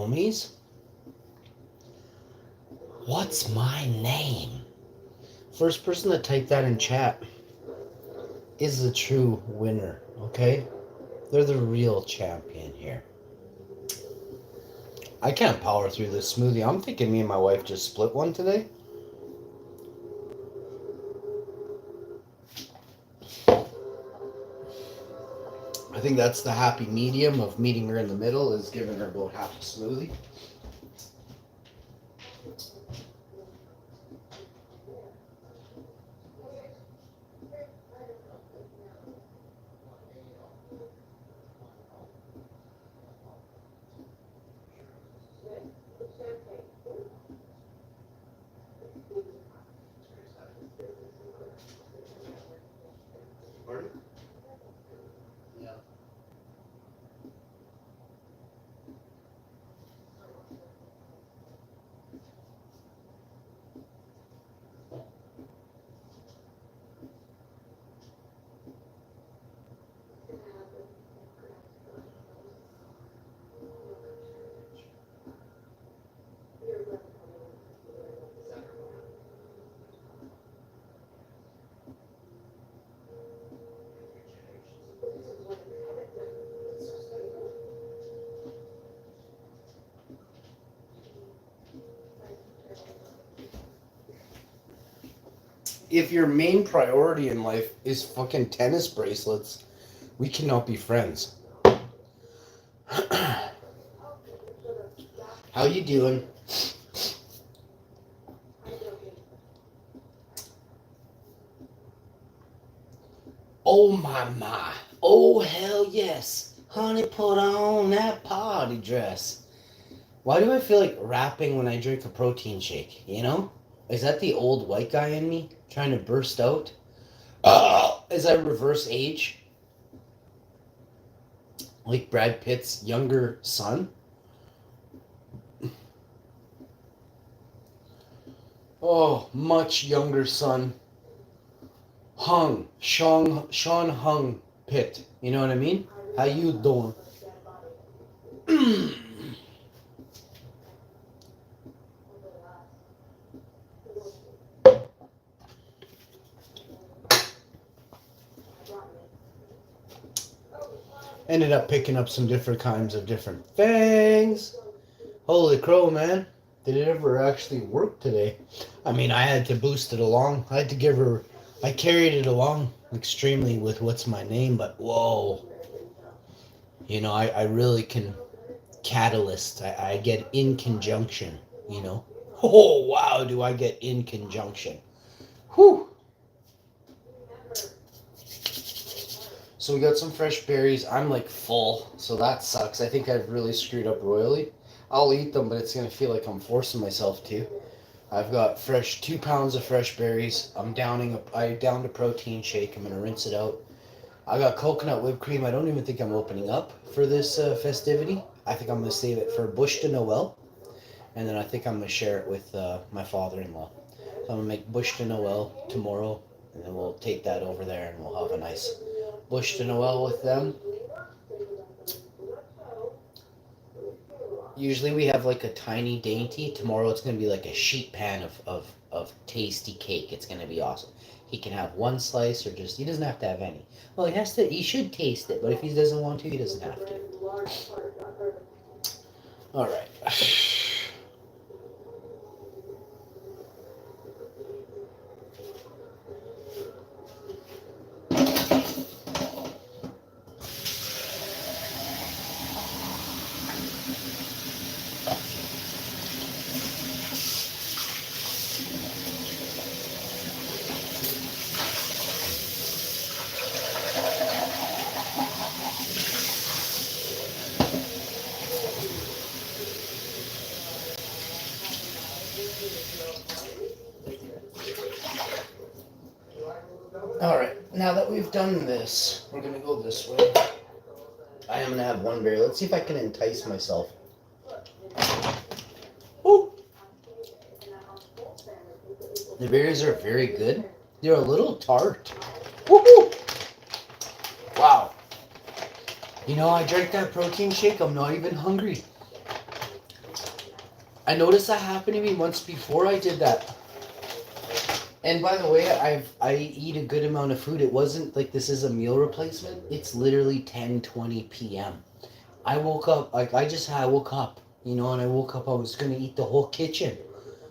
homies. What's my name? First person to type that in chat is the true winner, okay? They're the real champion here. I can't power through this smoothie. I'm thinking me and my wife just split one today. I think that's the happy medium of meeting her in the middle, is giving her about half a smoothie. Pardon? Yeah. If your main priority in life is fucking tennis bracelets, we cannot be friends. How you doing? Oh my. Oh hell yes. Honey, put on that party dress. Why do I feel like rapping when I drink a protein shake, you know? Is that the old white guy in me trying to burst out? As I reverse age? Like Brad Pitt's younger son? Oh, much younger son. Sean Hung Pitt. You know what I mean? How you doing? Ended up picking up some different kinds of different things. Holy crow, man. Did it ever actually work today? I mean, I had to boost it along. I had to give her... I carried it along extremely with what's my name, but whoa. You know, I really can catalyst. I get in conjunction, you know. Oh, wow, do I get in conjunction. Whew. So we got some fresh berries. I'm like full, so that sucks. I think I've really screwed up royally. I'll eat them, but it's going to feel like I'm forcing myself to. I've got 2 pounds of fresh berries. I downed a protein shake. I'm going to rinse it out. I got coconut whipped cream. I don't even think I'm opening up for this festivity. I think I'm going to save it for Bush de Noel. And then I think I'm going to share it with my father-in-law. So I'm going to make Bush de Noel tomorrow. And then we'll take that over there and we'll have a nice Bush de Noel with them. Usually we have like a tiny dainty. Tomorrow it's going to be like a sheet pan of tasty cake. It's going to be awesome. He can have one slice or just, he doesn't have to have any. Well, he should taste it, but if he doesn't want to, he doesn't have to. All right. All right, now that we've done this, we're going to go this way. I am going to have one berry. Let's see if I can entice myself. Ooh. The berries are very good. They're a little tart. Woohoo! Wow. You know, I drank that protein shake. I'm not even hungry. I noticed that happened to me once before I did that. And by the way, I eat a good amount of food. It wasn't like this is a meal replacement. It's literally 10:20 p.m. I woke up like I woke up, and I woke up I was going to eat the whole kitchen.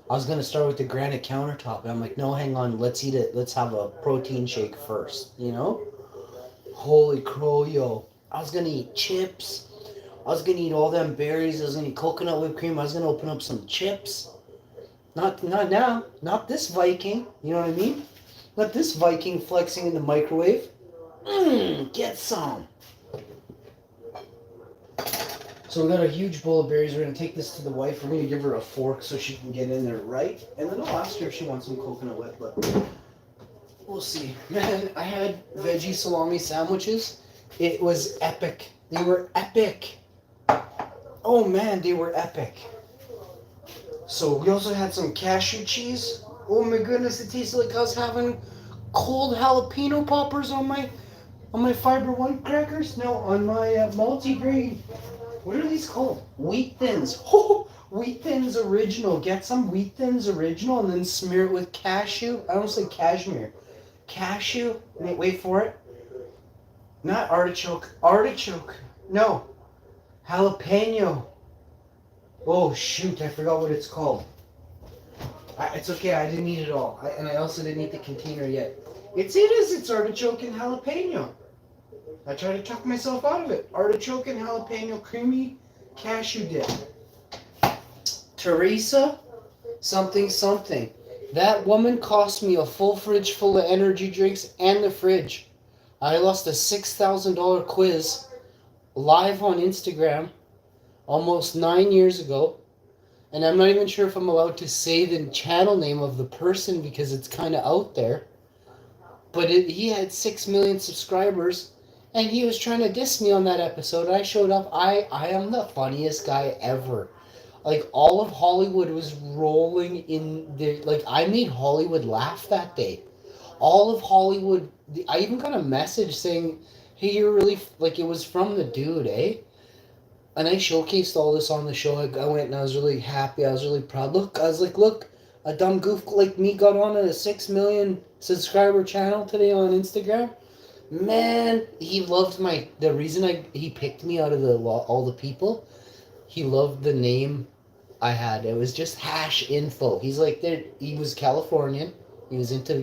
I was going to start with the granite countertop. And I'm like, "No, hang on. Let's eat it. Let's have a protein shake first. Holy crow, yo. I was going to eat chips. I was going to eat all them berries. I was going to eat coconut whipped cream. I was going to open up some chips. Not now. Not this Viking. You know what I mean? Not this Viking flexing in the microwave. Get some. So we got a huge bowl of berries. We're going to take this to the wife. We're going to give her a fork so she can get in there right. And then I'll ask her if she wants some coconut whip. But we'll see. Man, I had veggie salami sandwiches. It was epic. They were epic. Oh man, they were epic. So we also had some cashew cheese. Oh my goodness, it tasted like I was having cold jalapeno poppers on my Fiber One crackers. No, on my multi-grain. What are these called? Wheat Thins. Oh, Wheat Thins Original. Get some Wheat Thins Original and then smear it with cashew. I don't say cashmere. Cashew. Wait for it. Not artichoke. Artichoke. No. Jalapeno. Oh shoot! I forgot what it's called. It's okay. I didn't eat it all, and I also didn't eat the container yet. It's artichoke and jalapeno. I tried to talk myself out of it. Artichoke and jalapeno creamy cashew dip. Teresa, something. That woman cost me a full fridge full of energy drinks and the fridge. I lost a $6,000 quiz live on Instagram almost 9 years ago. And I'm not even sure if I'm allowed to say the channel name of the person because it's kind of out there. But he had 6 million subscribers. And he was trying to diss me on that episode. I showed up. I am the funniest guy ever. Like, all of Hollywood was rolling in the... Like, I made Hollywood laugh that day. All of Hollywood... I even got a message saying, hey, you're really... Like, it was from the dude, eh? And I showcased all this on the show. I went and I was really happy. I was really proud. Look, a dumb goof like me got on a 6 million subscriber channel today on Instagram. Man, he loved the reason he picked me out of all the people. He loved the name I had. It was just hash info. He's like, he was Californian. He was into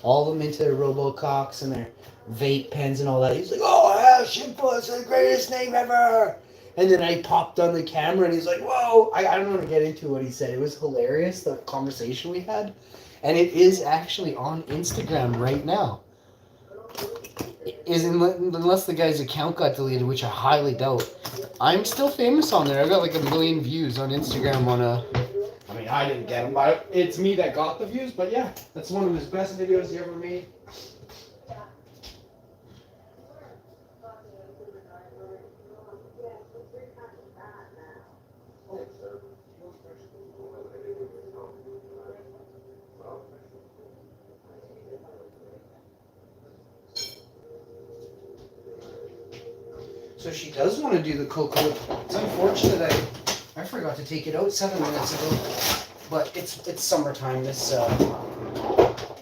all of them into their Robococks and their vape pens and all that. He's like, oh, hash info, it's the greatest name ever. And then I popped on the camera and he's like, whoa. I don't want to get into what he said. It was hilarious, the conversation we had. And it is actually on Instagram right now. Unless the guy's account got deleted, which I highly doubt. I'm still famous on there. I got like 1 million views on Instagram I mean, I didn't get them, but it's me that got the views. But yeah, that's one of his best videos he ever made. So she does want to do the cocoa. It's unfortunate I forgot to take it out 7 minutes ago, but it's summertime.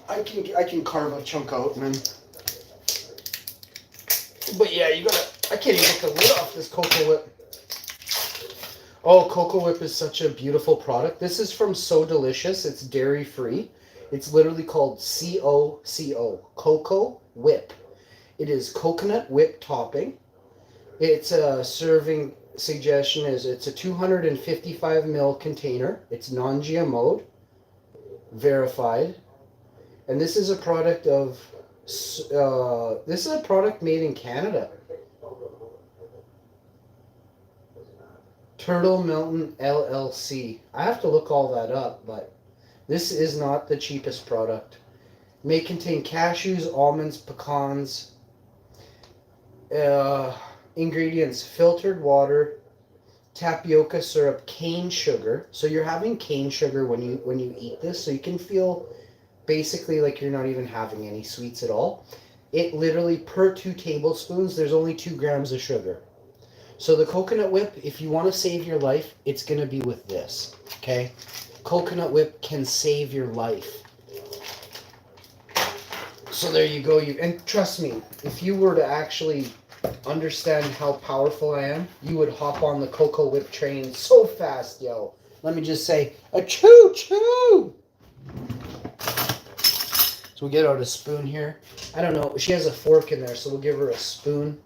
I can carve a chunk out and then. But yeah, I can't even get the lid off this Cocoa Whip. Oh, Cocoa Whip is such a beautiful product. This is from So Delicious. It's dairy free. It's literally called COCO, Cocoa Whip. It is coconut whip topping. It's a serving suggestion is it's a 255 ml container. It's non-GMO'd, verified, and this is a product made in Canada. Turtle Mountain LLC. I have to look all that up, but this is not the cheapest product. May contain cashews, almonds, pecans. Ingredients: filtered water, tapioca syrup, cane sugar. So you're having cane sugar when you eat this, so you can feel basically like you're not even having any sweets at all. It literally, per 2 tablespoons, there's only 2 grams of sugar. So the coconut whip, if you want to save your life, it's going to be with this, okay? Coconut whip can save your life. So there you go. And trust me, if you were to actually understand how powerful I am, you would hop on the cocoa whip train so fast, yo. Let me just say, a choo-choo! So we get out a spoon here. I don't know. She has a fork in there, so we'll give her a spoon.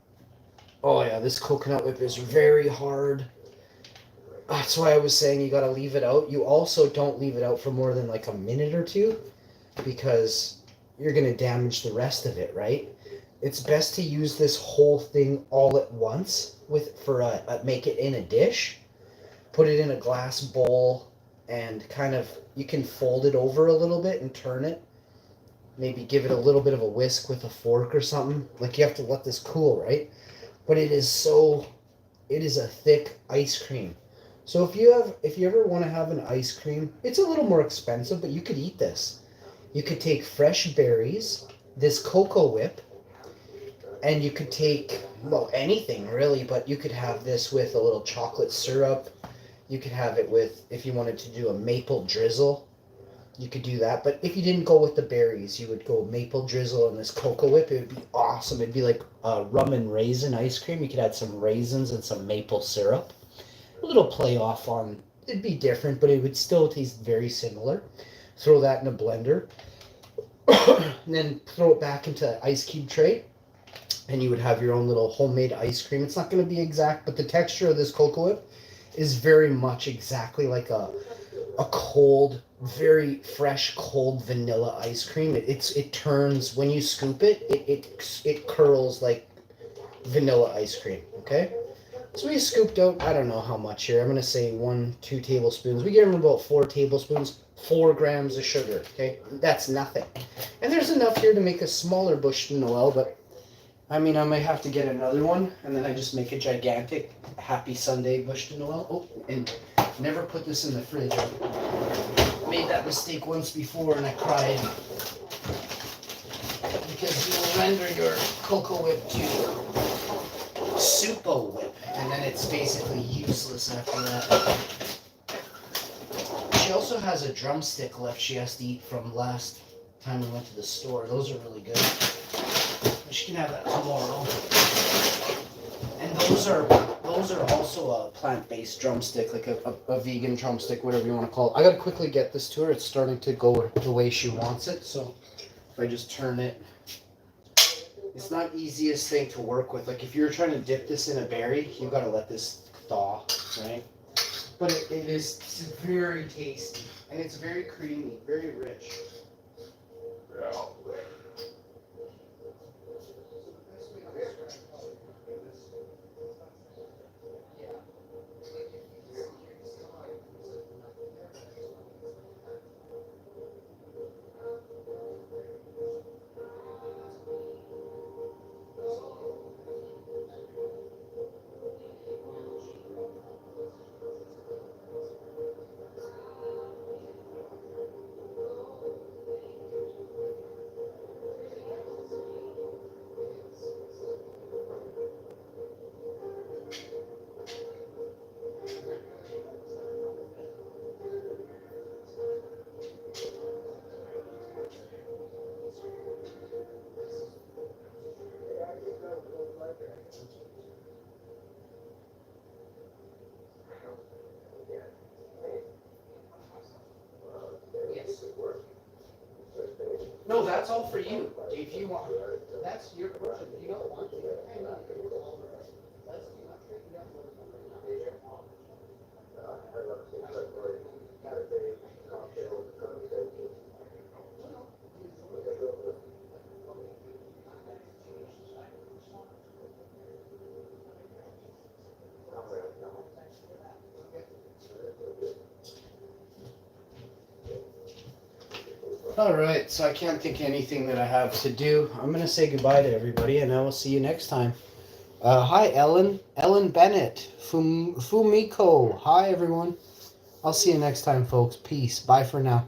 Oh, yeah, this coconut whip is very hard. That's why I was saying you got to leave it out. You also don't leave it out for more than like a minute or two because you're going to damage the rest of it, right? It's best to use this whole thing all at once make it in a dish. Put it in a glass bowl and kind of, you can fold it over a little bit and turn it. Maybe give it a little bit of a whisk with a fork or something. Like you have to let this cool, right? But it is a thick ice cream. So if you ever want to have an ice cream, it's a little more expensive, but you could eat this. You could take fresh berries, this cocoa whip, and you could take, well, anything really, but you could have this with a little chocolate syrup. You could have it with, if you wanted to do a maple drizzle, you could do that. But if you didn't go with the berries, you would go maple drizzle and this cocoa whip. It would be awesome. It'd be like rum and raisin ice cream. You could add some raisins and some maple syrup. A little play off on, it'd be different, but it would still taste very similar. Throw that in a blender. And then throw it back into ice cube tray. And you would have your own little homemade ice cream. It's not going to be exact, but the texture of this cocoa whip is very much exactly like a cold, very fresh, cold vanilla ice cream. It turns, when you scoop it, it curls like vanilla ice cream, okay? So we scooped out, I don't know how much here. I'm going to say 1-2 tablespoons. We give them about 4 tablespoons, 4 grams of sugar, okay? That's nothing. And there's enough here to make a smaller Bush de Noël, but I mean, I might have to get another one, and then I just make a gigantic Happy Sunday Bush de Noël. Oh, and never put this in the fridge. I made that mistake once before, and I cried. Because you will render your cocoa whip to Supo whip, and then it's basically useless after that. She also has a drumstick left she has to eat from last time we went to the store. Those are really good. She can have that tomorrow. And those are also a plant-based drumstick, like a vegan drumstick, whatever you want to call it. I gotta quickly get this to her. It's starting to go the way she wants it. So if I just turn it, it's not the easiest thing to work with. Like if you're trying to dip this in a berry, you gotta let this thaw, right? But it is very tasty and it's very creamy, very rich. No, that's all for you. If you want, that's your portion. If you don't want to, all right, so I can't think of anything that I have to do. I'm going to say goodbye to everybody, and I will see you next time. Hi, Ellen. Ellen Bennett. Fumiko. Hi, everyone. I'll see you next time, folks. Peace. Bye for now.